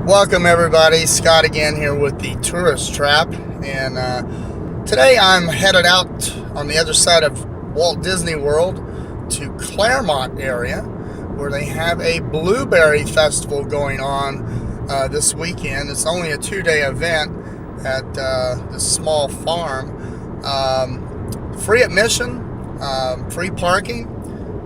Welcome everybody, Scott again here with the Tourist Trap, and today I'm headed out on the other side of Walt Disney World to Claremont area, where they have a Blueberry Festival going on this weekend. It's only a 2-day event at this small farm. Free admission, free parking.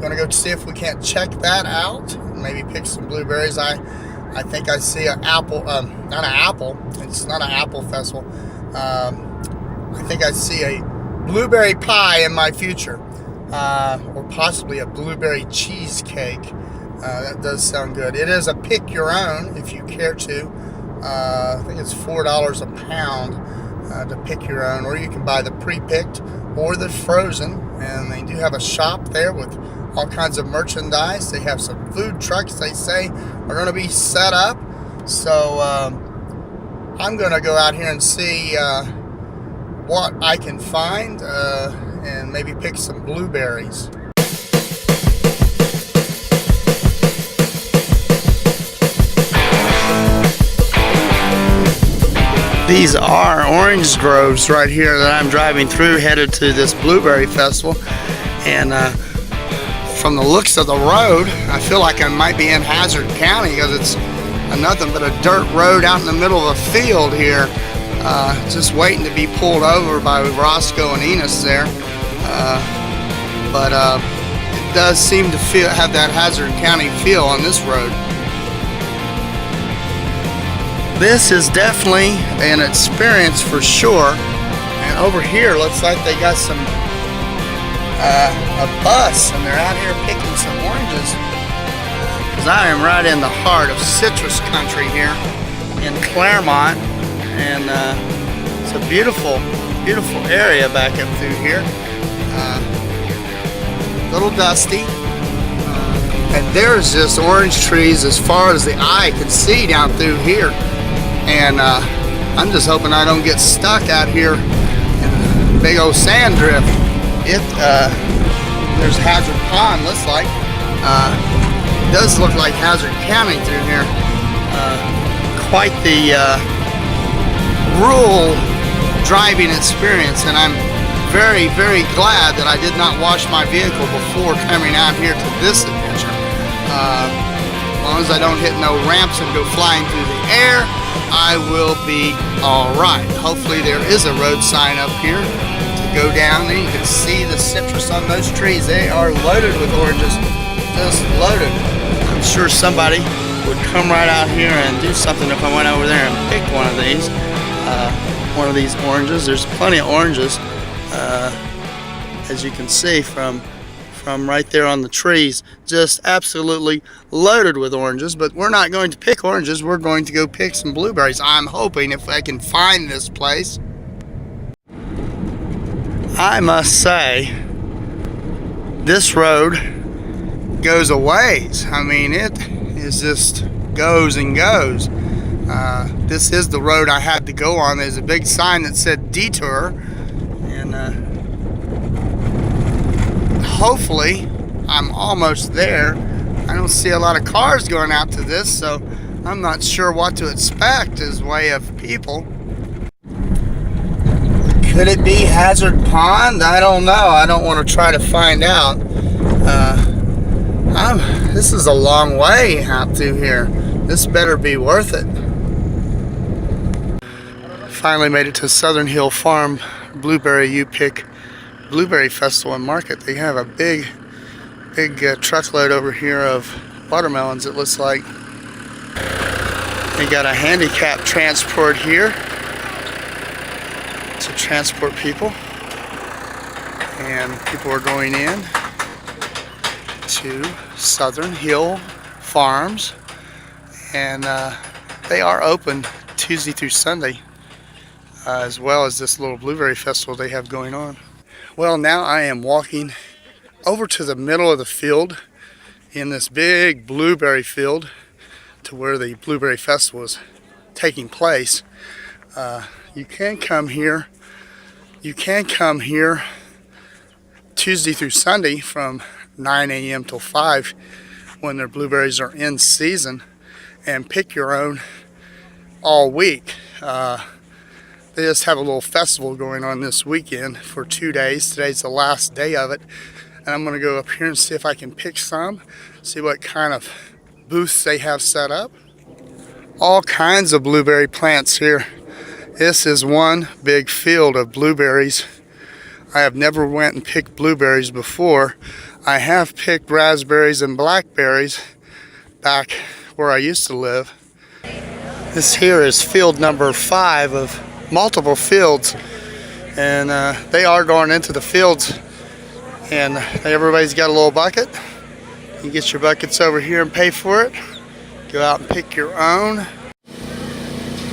Going to go see if we can't check that out, maybe pick some blueberries. I think I see an apple, not an apple, it's not an apple festival. I think I see a blueberry pie in my future, or possibly a blueberry cheesecake. That does sound good. It is a pick your own if you care to. I think it's $4 a pound to pick your own, or you can buy the pre-picked or the frozen. And they do have a shop there with all kinds of merchandise. They have some food trucks, they say, are going to be set up. So I'm going to go out here and see what I can find and maybe pick some blueberries. These are orange groves right here that I'm driving through, headed to this Blueberry Festival. And from the looks of the road, I feel like I might be in Hazard County, because it's nothing but a dirt road out in the middle of a field here, just waiting to be pulled over by Roscoe and Enos there. But it does seem to have that Hazard County feel on this road. This is definitely an experience for sure. And over here looks like they got some a bus, and they're out here picking some oranges, because I am right in the heart of citrus country here in Claremont, and it's a beautiful area back up through here. A little dusty, and there's just orange trees as far as the eye can see down through here. And I'm just hoping I don't get stuck out here in a big old sand drift. There's Hazard Pond, looks like. It does look like Hazard County through here. Quite the rural driving experience, and I'm very, very glad that I did not wash my vehicle before coming out here to this adventure. As long as I don't hit no ramps and go flying through the air, I will be alright. Hopefully there is a road sign up here to go down there. You can see the citrus on those trees. They are loaded with oranges, just loaded. I'm sure somebody would come right out here and do something if I went over there and picked one of these oranges. There's plenty of oranges, as you can see from right there on the trees, just absolutely loaded with oranges. But we're not going to pick oranges, we're going to go pick some blueberries. I'm hoping, if I can find this place. I must say, this road goes a ways. I mean, it is just goes and goes. This is the road I had to go on. There's a big sign that said detour, and hopefully I'm almost there. I don't see a lot of cars going out to this, so I'm not sure what to expect as way of people. Could it be Hazard Pond? I don't know. I don't want to try to find out. This is a long way out through here. This better be worth it. Finally made it to Southern Hill Farm Blueberry U-Pick Blueberry Festival and Market. They have a big truckload over here of watermelons, it looks like. They got a handicap transport here to transport people, and people are going in to Southern Hill Farms, and they are open Tuesday through Sunday, as well as this little blueberry festival they have going on. Well, now I am walking over to the middle of the field in this big blueberry field to where the Blueberry Festival is taking place. You can come here Tuesday through Sunday from 9 a.m. till 5 when their blueberries are in season, and pick your own all week. They just have a little festival going on this weekend for 2 days. Today's the last day of it. And I'm going to go up here and see if I can pick some, see what kind of booths they have set up. All kinds of blueberry plants here. This is one big field of blueberries. I have never went and picked blueberries before. I have picked raspberries and blackberries back where I used to live. This here is field number 5 of multiple fields, and they are going into the fields, and everybody's got a little bucket. You get your buckets over here and pay for it. Go out and pick your own.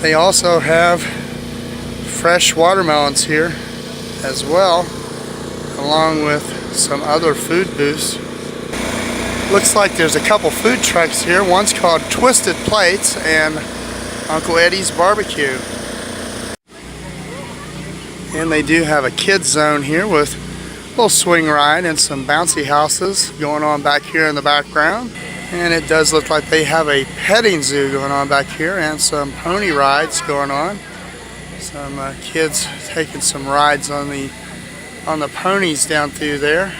They also have fresh watermelons here as well, along with some other food booths. Looks like there's a couple food trucks here. One's called Twisted Plates and Uncle Eddie's Barbecue. And they do have a kids zone here with a little swing ride and some bouncy houses going on back here in the background. And it does look like they have a petting zoo going on back here and some pony rides going on. Some kids taking some rides on the ponies down through there.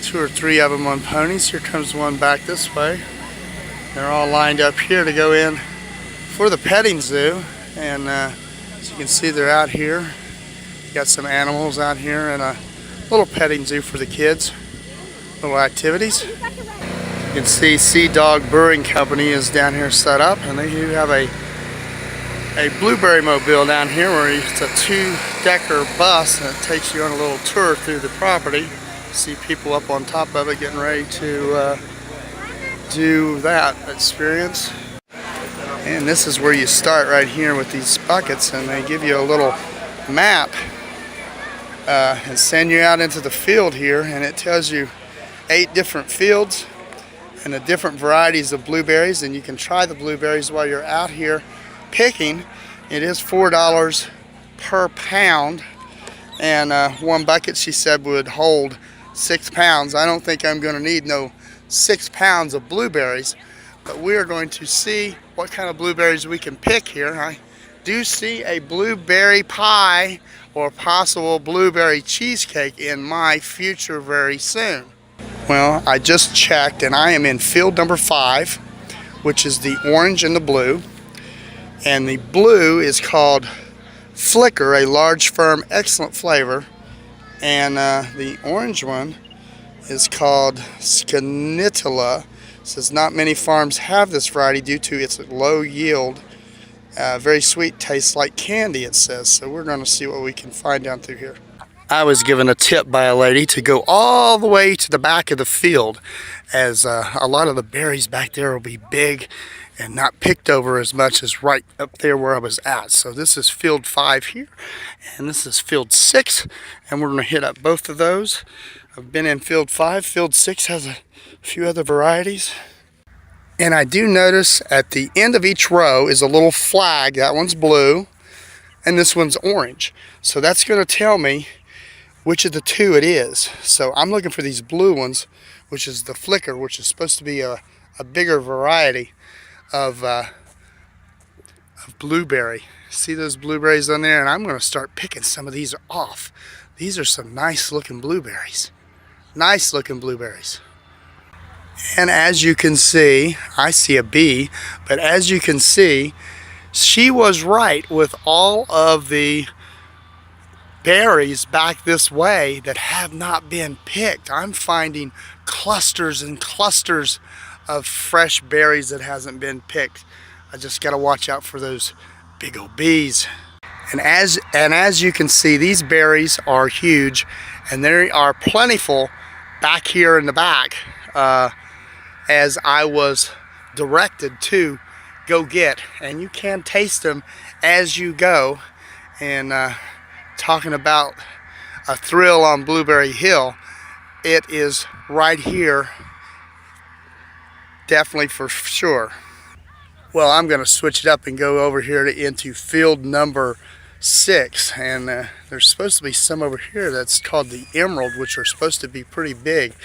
2 or 3 of them on ponies. Here comes one back this way. They're all lined up here to go in for the petting zoo, and as you can see, they're out here. Got some animals out here and a little petting zoo for the kids. Little activities. You can see Sea Dog Brewing Company is down here set up, and they do have a blueberry mobile down here where it's a 2-decker bus and it takes you on a little tour through the property. See people up on top of it getting ready to do that experience. And this is where you start right here with these buckets, and they give you a little map and send you out into the field here, and it tells you 8 different fields and the different varieties of blueberries, and you can try the blueberries while you're out here picking. It is $4 per pound, and one bucket, she said, would hold 6 pounds. I don't think I'm going to need no 6 pounds of blueberries, but we are going to see what kind of blueberries we can pick here. I do see a blueberry pie or possible blueberry cheesecake in my future very soon. Well, I just checked, and I am in field number 5, which is the orange and the blue. And the blue is called Flicker, a large, firm, excellent flavor. And the orange one is called Scanitula. It says not many farms have this variety due to its low yield. Very sweet, tastes like candy, it says. So we're going to see what we can find down through here. I was given a tip by a lady to go all the way to the back of the field, as a lot of the berries back there will be big and not picked over as much as right up there where I was at. So this is field 5 here, and this is field 6, and we're going to hit up both of those. I've been in field 5. Field 6 has a few other varieties. And I do notice at the end of each row is a little flag. That one's blue, and this one's orange. So that's going to tell me which of the 2 it is. So I'm looking for these blue ones, which is the Flicker, which is supposed to be a bigger variety of blueberry. See those blueberries on there? And I'm going to start picking some of these off. These are some nice looking blueberries. Nice looking blueberries. And as you can see, I see a bee, but as you can see, she was right with all of the berries back this way that have not been picked. I'm finding clusters and clusters of fresh berries that hasn't been picked. I just got to watch out for those big old bees. And as you can see, these berries are huge, and they are plentiful back here in the back, as I was directed to go get. And you can taste them as you go. And talking about a thrill on Blueberry Hill, it is right here, definitely for sure. Well, I'm going to switch it up and go over here into field number 6, and there's supposed to be some over here that's called the Emerald, which are supposed to be pretty big,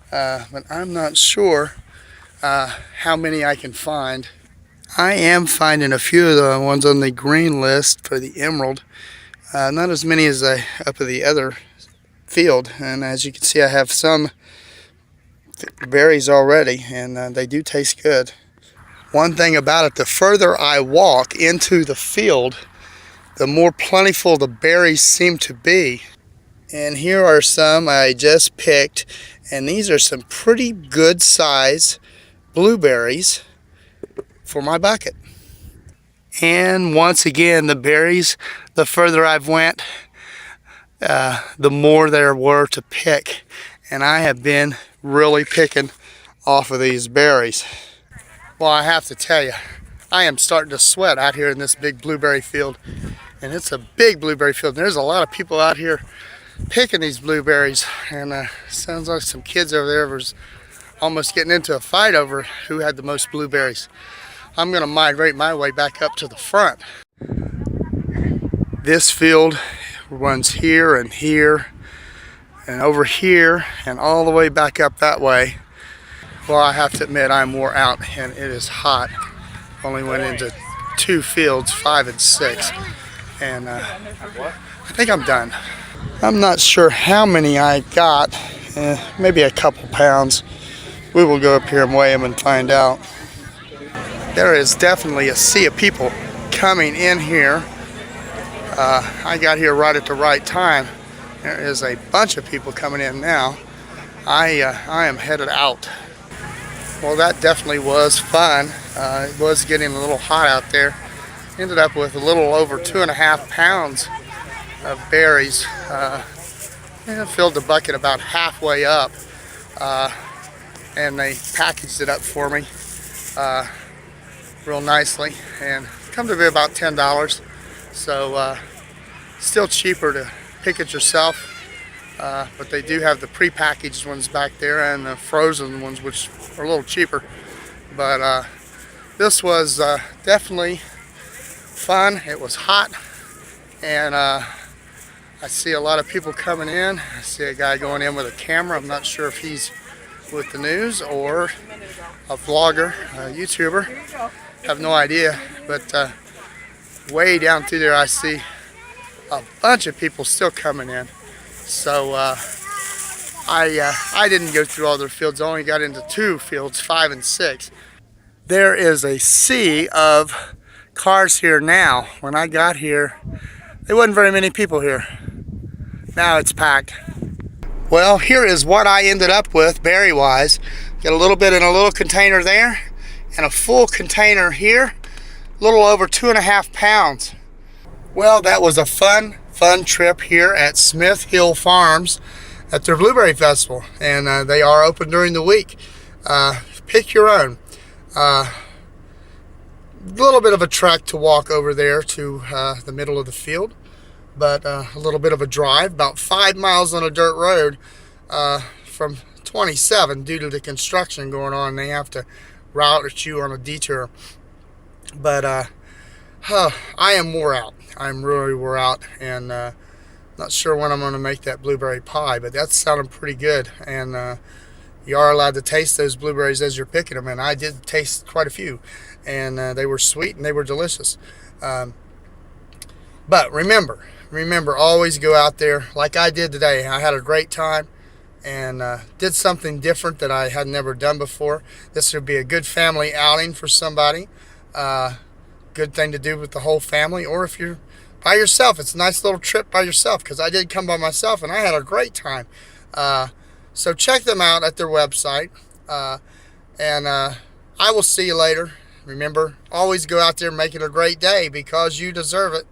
but I'm not sure how many I can find. I am finding a few of the ones on the green list for the emerald. Not as many as up at the other field. And as you can see, I have some berries already, and they do taste good. One thing about it, the further I walk into the field, the more plentiful the berries seem to be. And here are some I just picked, and these are some pretty good size blueberries for my bucket. And once again, the berries, the further I've went, the more there were to pick. And I have been really picking off of these berries. Well, I have to tell you, I am starting to sweat out here in this big blueberry field. And it's a big blueberry field. And there's a lot of people out here picking these blueberries. And sounds like some kids over there was almost getting into a fight over who had the most blueberries. I'm going to migrate my way back up to the front. This field runs here and here and over here and all the way back up that way. Well, I have to admit I'm wore out and it is hot. Only went into 2 fields, 5 and 6, and I think I'm done. I'm not sure how many I got, maybe a couple pounds. We will go up here and weigh them and find out. There is definitely a sea of people coming in here. I got here right at the right time. There is a bunch of people coming in now. I am headed out. Well, that definitely was fun. It was getting a little hot out there. Ended up with a little over 2.5 pounds of berries. And filled the bucket about halfway up. And they packaged it up for me real nicely. And come to be about $10. So still cheaper to pick it yourself. But they do have the pre-packaged ones back there and the frozen ones, which are a little cheaper. But this was definitely fun. It was hot, and I see a lot of people coming in. I see a guy going in with a camera. I'm not sure if he's with the news or a vlogger, a YouTuber. Have no idea, but way down through there I see a bunch of people still coming in. So I didn't go through all their fields. I only got into 2 fields, 5 and 6. There is a sea of cars here now. When I got here, there wasn't very many people here. Now it's packed. Well, here is what I ended up with berry-wise. Got a little bit in a little container there, and a full container here. A little over 2.5 pounds. Well, that was a fun trip here at Smith Hill Farms at their Blueberry Festival, and they are open during the week. Pick your own. A little bit of a trek to walk over there to the middle of the field, but a little bit of a drive, about 5 miles on a dirt road from 27 due to the construction going on. They have to route you on a detour. But I am wore out. I'm really wore out, and not sure when I'm going to make that blueberry pie, but that's sounding pretty good. And you are allowed to taste those blueberries as you're picking them, and I did taste quite a few, and they were sweet and they were delicious. But remember, always go out there like I did today. I had a great time and did something different that I had never done before. This would be a good family outing for somebody. Good thing to do with the whole family, or if you're by yourself, it's a nice little trip by yourself, because I did come by myself and I had a great time. So check them out at their website, and I will see you later. Remember, always go out there and make it a great day, because you deserve it.